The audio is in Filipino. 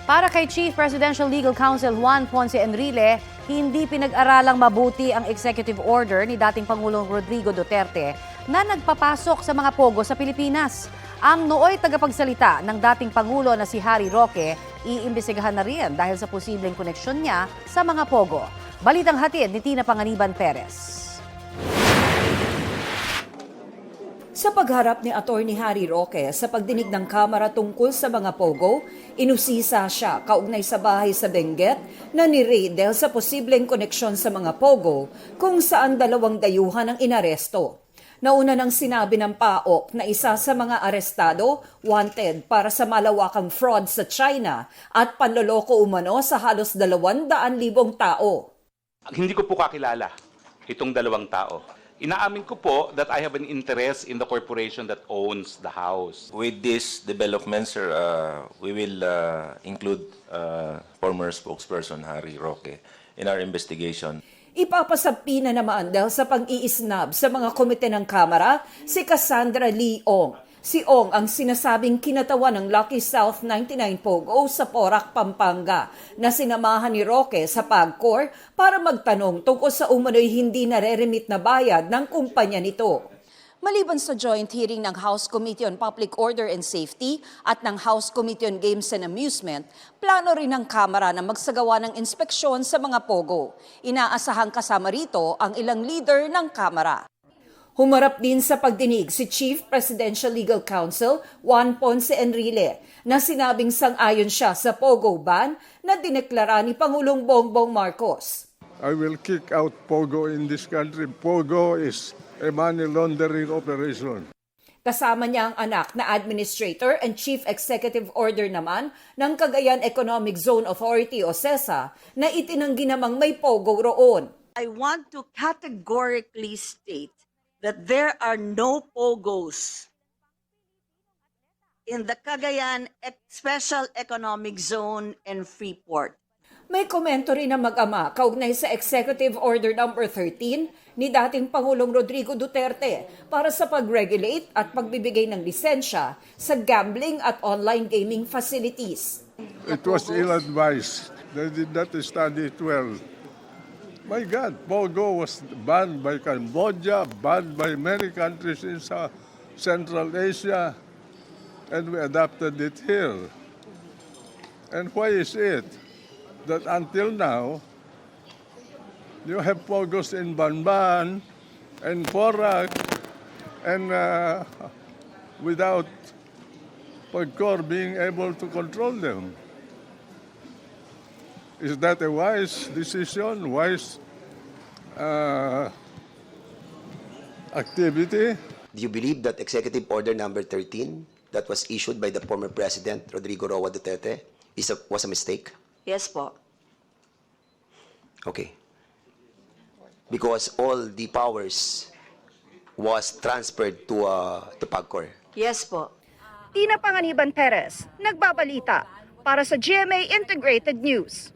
Para kay Chief Presidential Legal Counsel Juan Ponce Enrile, hindi pinag-aralang mabuti ang executive order ni dating Pangulong Rodrigo Duterte na nagpapasok sa mga pogo sa Pilipinas. Ang nooy tagapagsalita ng dating Pangulo na si Harry Roque, iimbestigahan na rin dahil sa posibleng koneksyon niya sa mga pogo. Balitang hatid ni Tina Panganiban Perez. Sa pagharap ni Attorney Harry Roque sa pagdinig ng Kamara tungkol sa mga pogo, inusisa siya kaugnay sa bahay sa Benguet na ni-raid dahil sa posibleng koneksyon sa mga pogo kung saan dalawang dayuhan ang inaresto. Nauna nang sinabi ng PAOK na isa sa mga arestado wanted para sa malawakang fraud sa China at panloloko umano sa halos 200,000 tao. Hindi ko po kakilala itong dalawang tao. Inaamin ko po that I have an interest in the corporation that owns the house. With this development, sir, we will include former spokesperson Harry Roque in our investigation. Ipapasapi na naman dahil sa pang-iisnab sa mga komite ng Kamara si Cassandra Lee Ong. Si Ong ang sinasabing kinatawan ng Lucky South 99 Pogo sa Porac, Pampanga na sinamahan ni Roque sa PAGCOR para magtanong tungkol sa umano'y hindi nare-remit na bayad ng kumpanya nito. Maliban sa joint hearing ng House Committee on Public Order and Safety at ng House Committee on Games and Amusement, plano rin ng Kamara na magsagawa ng inspeksyon sa mga pogo. Inaasahang kasama rito ang ilang leader ng Kamara. Humarap din sa pagdinig si Chief Presidential Legal Counsel Juan Ponce Enrile na sinabing sang-ayon siya sa Pogo ban na dineklara ni Pangulong Bongbong Marcos. I will kick out Pogo in this country. Pogo is a money laundering operation. Kasama niya ang anak na Administrator and Chief Executive Order naman ng Cagayan Economic Zone Authority o CEZA na itinanggi namang may Pogo roon. I want to categorically state that there are no pogos in the Cagayan Special Economic Zone and Freeport. May komento rin ang mag-ama kaugnay sa Executive Order No. 13 ni dating Pangulong Rodrigo Duterte para sa pag-regulate at pagbibigay ng lisensya sa gambling at online gaming facilities. It was ill-advised. They did not study it well. My God, Pogo was banned by Cambodia, banned by many countries in Central Asia, and we adopted it here. And why is it that until now, you have Pogos in Banban and Porac, and without PAGCOR being able to control them? Is that a wise decision, wise activity? Do you believe that Executive Order Number 13 that was issued by the former President Rodrigo Roa Duterte was a mistake? Yes po. Okay. Because all the powers was transferred to PAGCOR. Yes po. Tina Panganiban Perez, nagbabalita para sa GMA Integrated News.